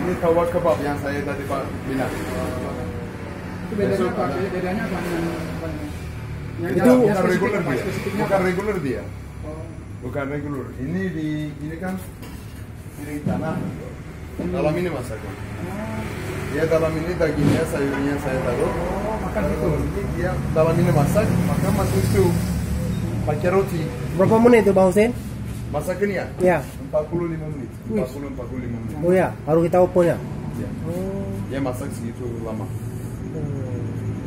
Ini tawar kebab yang saya tadi Pak bilang. Itu bedanya apa? Bedanya apa dengan yang Itu bukan spesifiknya reguler apa? dia. Spesifiknya Bukan apa? reguler dia. Oh. Bukan reguler. Ini kan piring tanah. Dalam ini masaknya. Dia dalam ini dagingnya, sayurnya saya taruh. Oh, makan situ. Ini dia dalam ini masak, maka masuk itu pakai roti. Berapa menit itu Bang Hussein? Masaknya Ya. 45 menit. 40-45 menit. Oh ya, harus kita open ya. Ya. Dia masak segitu lama.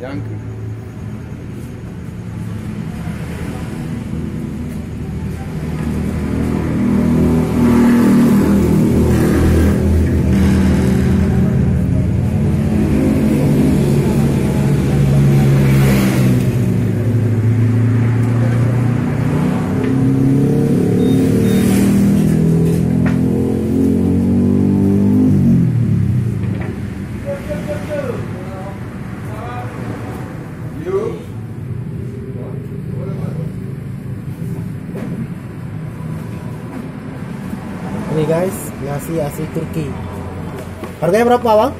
Yang ke Ini guys, nasi asli Turki. Harganya berapa Bang?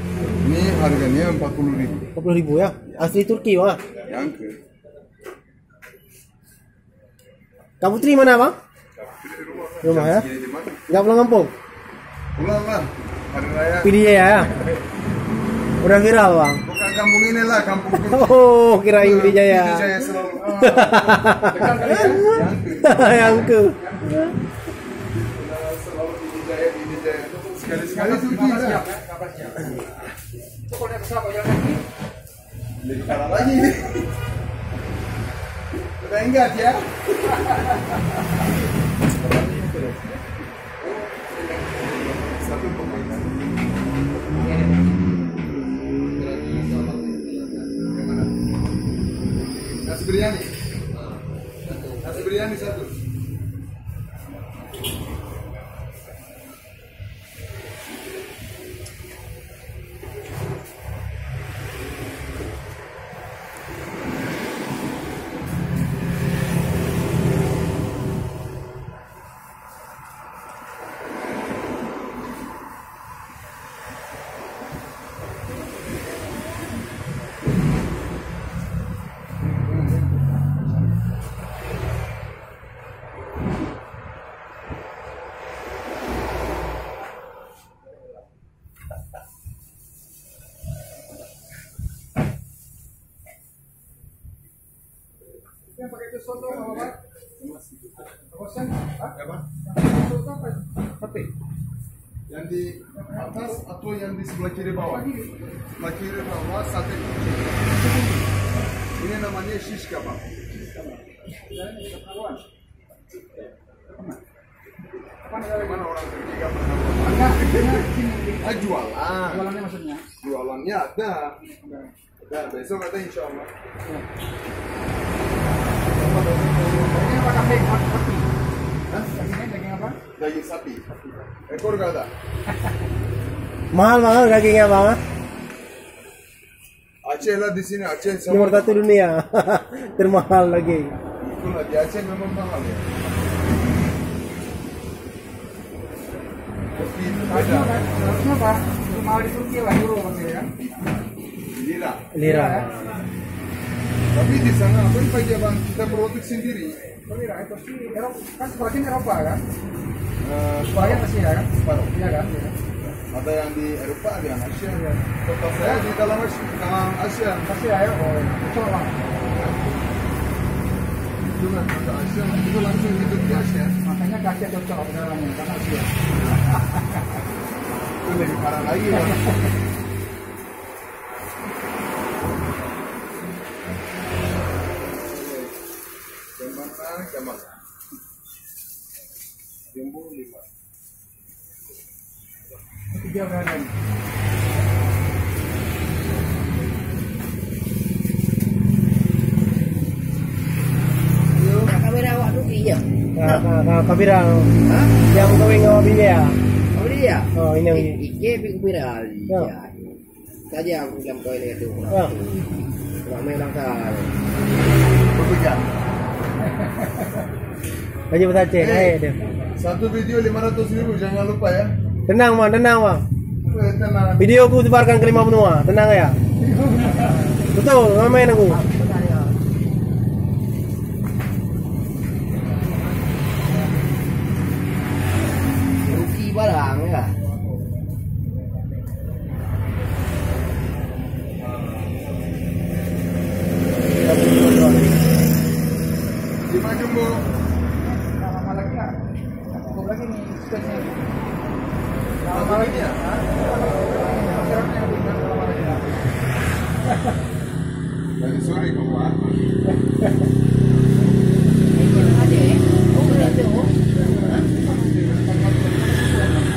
ini harganya 40.000. 40.000 ya. Asli Turki Bang. Yang ke Kak Putri mana Bang? Rumah ya? segini di mana? Nggak pulang kampung? Pulang lah. Hari raya. Pilih ya. Udah viral Bang. Bukan kampung ini lah, kampung itu. Oh, kirain Budi Jaya. Saya selalu. Yang ke. Selalu di Jaya. Sekali-sekali Turki Kapan lah. siap ya? Kapan siap? Itu kalau naik pesawat jalan kaki, Lebih parah lagi. Udah enggak ya? Satu pemainan. Nasi biryani. Nasi biryani satu. yang pakai itu soto apa Pak? Bosan? Hah? Apa? Soto apa? Tapi yang di atas atau yang di sebelah kiri bawah? Sebelah kiri bawah sate kucing. Ini namanya shish kebab. Mana orang ketiga pernah Enggak, sini. jualan. Jualannya maksudnya? Jualannya ada. Ada besok ada insya Allah. Ini apa kambing? Sapi. Hah? Dagingnya daging apa? Daging sapi. Ekor gak ada. Mahal dagingnya Bang. Aceh lah di sini Aceh Nomor sama. 1 dunia. Termahal daging. Itulah di Aceh memang mahal ya. Kopi itu beda. Harusnya Pak, mahal di Turki lah euro maksudnya kan? Lira. Lira. Tapi di sana apa yang pakai bang? Kita produksi sendiri. Oh, lira itu sih Eropa, kan sebagian Eropa kan? Eh, Sebagian Asia kan? separuh. Iya kan? Iya. Ada yang di Eropa, ada yang Asia. Kota saya di dalam Asia. Asia ya? Oh, cocok Bang. Itu kan kota Asia, itu langsung hidup di Asia. Makanya ke Asia cocok sebenarnya karena Asia. Itu lebih parah lagi bang. Kemas. Jumbo 5. Itu dia berani. Kamera awak tu iya. Kabira. Ha? Yang kawin sama bini ya. Apa dia? Oh, ini yang Ike pi kamera. Ya. Iya. Saja aku dalam koin itu. Ya. Nak main langkah. Berbejat. Baju bahasa Aceh. Ayo deh. Satu video 500.000 jangan lupa ya. Tenang Bang. Tenang. Video ku sebarkan ke 5 benua. Tenang ya. Betul, main aku. Rugi barang ya. Lima jumbo. Lama lagi lah. Aku lagi nih spesial. Lama lagi ya? Dari sore kau Pak.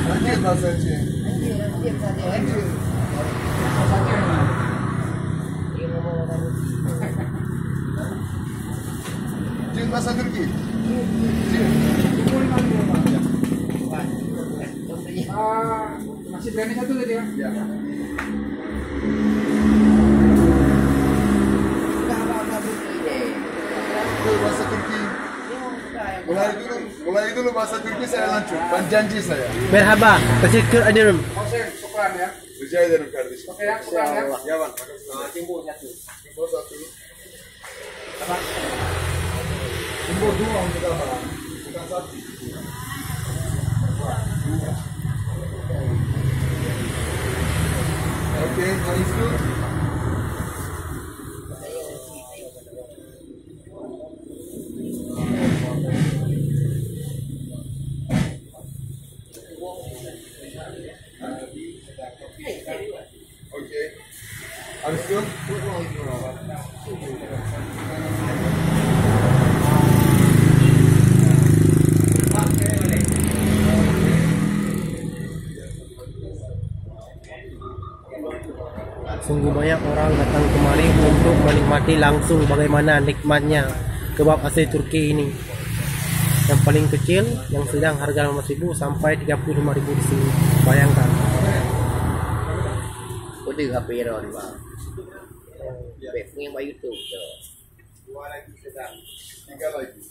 Lanjut bahasa Aceh. Lanjut. Lanjut bahasa Turki. Masih berani satu tadi ya? Ya. Itu bahasa Turki. Mulai dulu bahasa Turki saya lanjut. Janji saya. Merhaba, teşekkür ederim. Hussein, syukran ya. Rica ederim kardeşim. Oke ya, syukran ya. Ya Bang. Timbul satu. Timbul satu. Timbul dua untuk apa? Bukan satu. Oke, hari itu. Oke. Habis itu? Sungguh banyak orang datang kemari untuk menikmati langsung bagaimana nikmatnya kebab asli Turki ini. Yang paling kecil yang sedang harga 15.000 sampai 35.000 di sini. Bayangkan. Udah HP ron bang. Beb yang buat YouTube tu. Tiga lagi.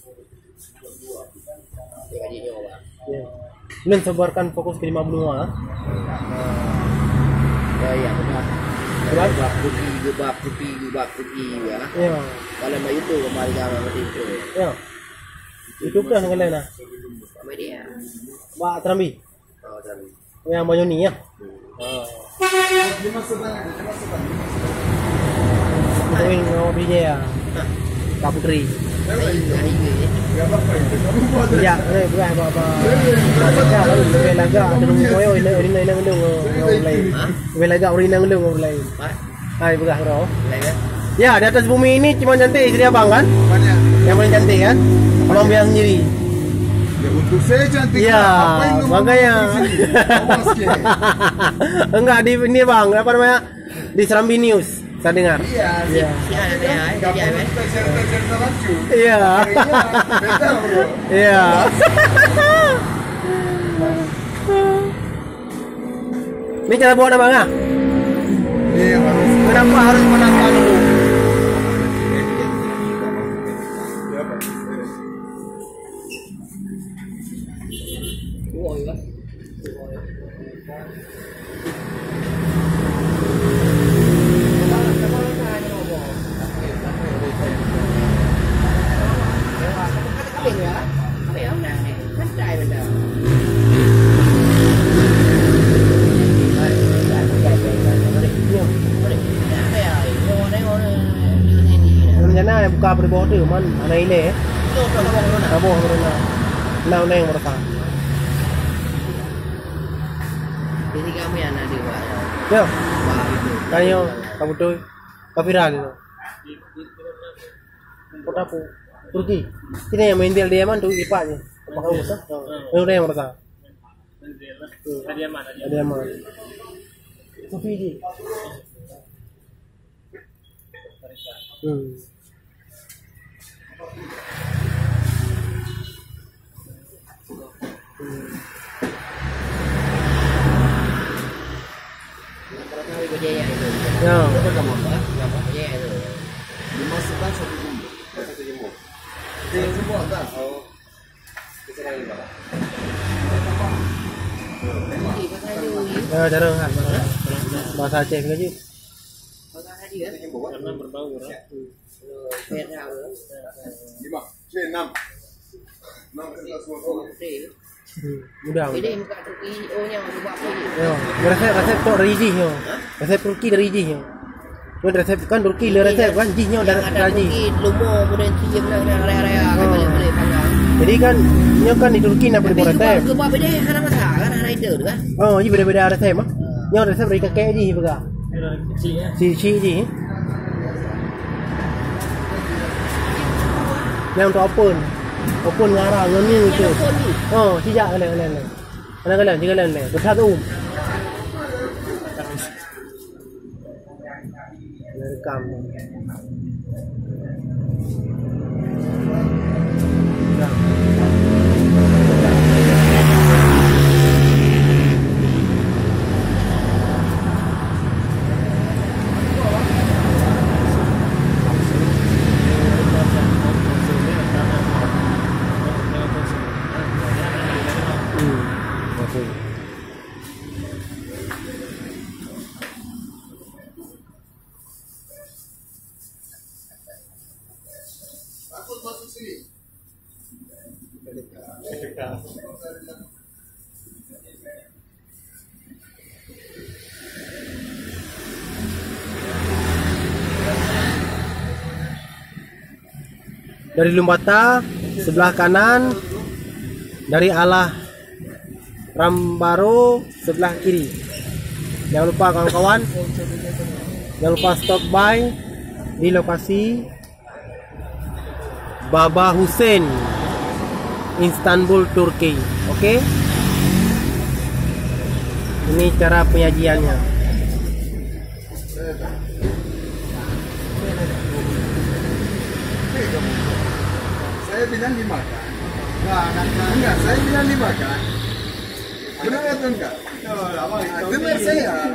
Dia gaji nyawa bang. Ya. Belum sebarkan fokus ke 5 benua. Ya ya benar. Benar? Gebak Turki ya. Ya. Kalau buat YouTube kembali ke sama itu. Ya. YouTube dah sekalian lah. Sama dia. Mbak Trambi. Oh tapi. Yang Banyuni ya. Lima sedang aja, lima sedang. Ituin ngopinya ya. Kak Putri. Hari ini. Gak apa-apa itu. Kamu buat deh. Ya, ini bukan apa-apa. Maksudnya kalau gue laga ada koyo ini nang ndung ngulai. Gue laga nang ndung ngulai. Pak. Hai bukan bro. Lagi. Ya, di atas bumi ini cuma cantik istri abang kan? Banyak. Yang paling cantik kan? Abang bilang sendiri. Ya untuk saya cantik. Iya, Ngapain lu makanya. ngomong di sini? Awas, Ki. Enggak di ini bang, apa namanya? Di Serambi News. Saya dengar. Iya. Iya. Ya ada ya. Gak Jadi perlu apa? kita cerita-cerita langsung. Iya. Beda bro. Iya. Ini cara buat apa nggak? Iya harus. Kenapa harus menangkap dulu? Ya Pak. Oh iya. Rencana buka berborder man, anak ini ya. Abang mana? Nang neng mereka. Jadi kami anak dia Pak. Ya, Pak itu. kayo kamu tuh viral gitu. Kota apa? Turki. Ini yang main dia man tuh ipaknya. Apa kamu usah? Udah yang mereka. Ada yang mana? Sofi. Berjaya itu. Ya. Berjaya itu. Dimasukkan satu jumbo. Satu jumbo. Tiga jumbo ada. Oh. Jadi pasal itu Ya, cara kan. Bahasa Aceh aja. Bahasa tadi ya. Karena berbau orang. Beda. 5, C 6. 6 kertas warna. Mudah. Ini muka Turki O-nya buat apa ni? Yo, resep tok rijih yo. Resep Turki dari rijih yo. Kan resep kan Turki le resep kan jihnya dari rijih. Turki lumo kemudian cium area-area kan boleh panggang. Jadi kan nyo kan di Turki nak beri resep. Ke buat beda karena masalah kan rider tu kan. Oh, ini beda-beda resep mah. Nyo resep dari kakek jih bega. Si jih. Yang untuk open ngarang ngani itu. Oh, sijak kalian. Kalian juga kalian. Bersatu. Rekam. Takut masuk sini. Dari Lumbata sebelah kanan, dari Alah Rambaro sebelah kiri. Jangan lupa kawan-kawan, jangan lupa stop by di lokasi Baba Hussein, Istanbul, Turki. Oke? Ini cara penyajiannya. Saya bilang dimakan. Enggak, saya bilang dimakan. Benar atau enggak? Dengar saya.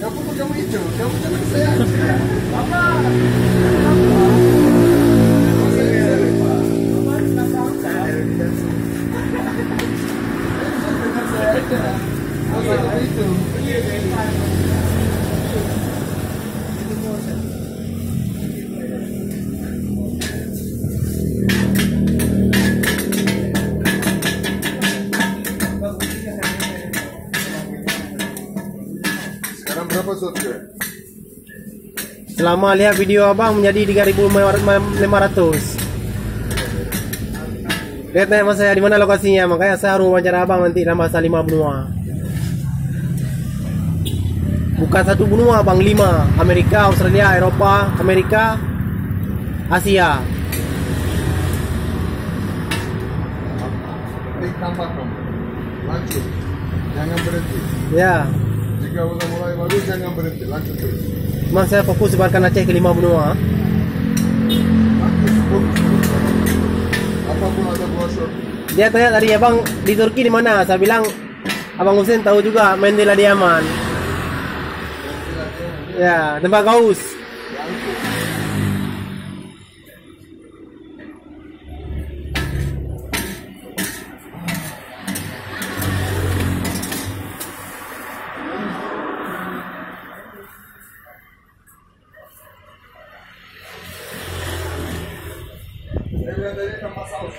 Kamu itu. Kamu dengar saya. Sekarang berapa subscribe? Selama lihat video abang menjadi 3.500. Lihat nama saya di mana lokasinya, makanya saya harus wawancara abang nanti dalam bahasa 5 benua. Bukan satu benua bang, 5. Amerika, Australia, Eropa, Amerika, Asia. Tambah kamu. Lanjut. Jangan berhenti. Ya, Jika udah mulai bagus jangan berhenti. Lanjut terus. memang saya fokus sebarkan Aceh ke 5 benua. Apapun ada brosur. Dia tanya tadi abang di Turki di mana? Saya bilang abang Hussein tahu juga Mendela Diaman. Ya, tempat gaus. Saya bilang tadi tambah saus.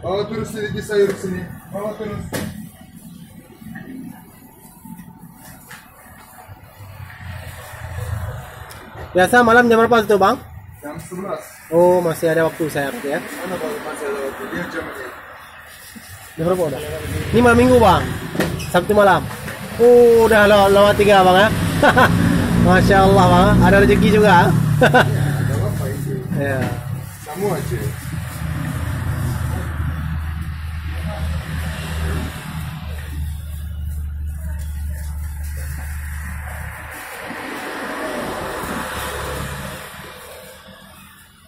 Bawa terus sedikit sayur sini. Bawa terus. Biasa malam jam berapa itu bang? Jam 9. 11. Oh, masih ada waktu saya ya. Mana baru masih ada waktu. Dia jam ini. Jam berapa udah? Ini malam minggu bang, Sabtu malam. Oh, udah lewat 3 bang ya. Masya Allah bang, ada rezeki juga. Ada apa itu? Ya. Kamu aja.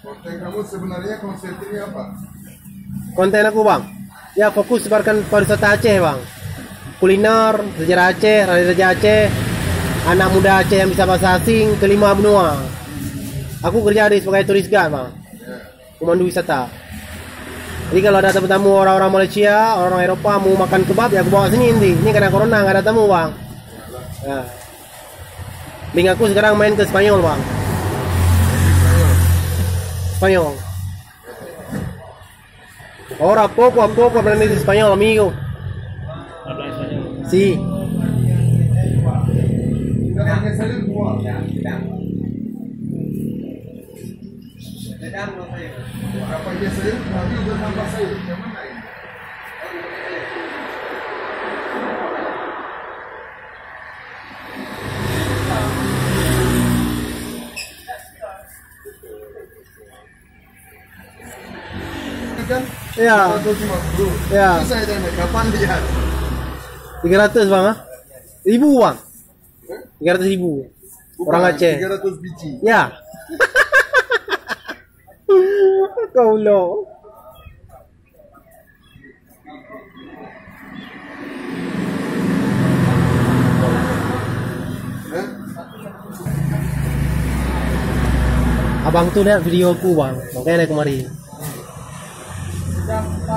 Konten kamu sebenarnya konsep ini apa? Konten aku bang, ya fokus sebarkan pariwisata Aceh bang, kuliner, sejarah Aceh, raja Aceh, anak muda Aceh yang bisa bahasa asing, kelima benua. Aku kerja di sebagai turis guide bang, pemandu wisata. Jadi kalau ada tamu orang-orang Malaysia, orang Eropa mau makan kebab ya aku bawa sini inti. Ini karena corona nggak ada tamu bang. Ya. Link aku sekarang main ke Spanyol bang. Spanyol. Ahora poco a poco aprendes español, amigo. Habla español. Sí. Tidak pakai sayur buah. Apa aja sayur? Tapi udah tambah sayur. Yang mana ini? Kan? Ya. 150. Ya. Itu saya tanya, kapan lihat? 300 bang, ah? 1000 bang. 300.000. Orang Aceh. 300 biji. Ya. Kau lo. Hah? Abang tuh lihat video aku bang, makanya dia kemari.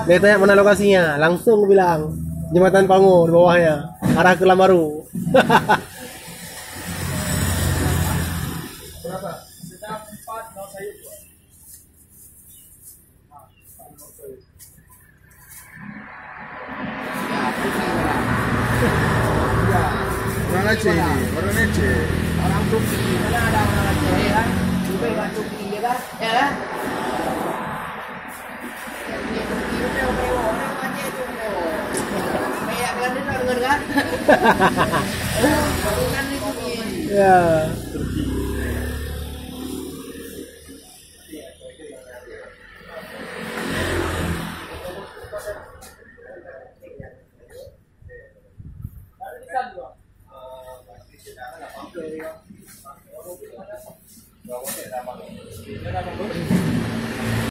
Dia tanya mana lokasinya, langsung aku bilang Jembatan Pangu di bawahnya, arah ke Lamaru. Berapa? Ya, orang Aceh ini, orang Aceh. Orang Turki, mana ada orang Aceh kan? Juga orang Turki ya kan? Ya kan? Yang punya Turki itu mewah-mewah, orang Aceh itu mewah. Kayak kan dia dengar kan? Baru kan itu. Ya.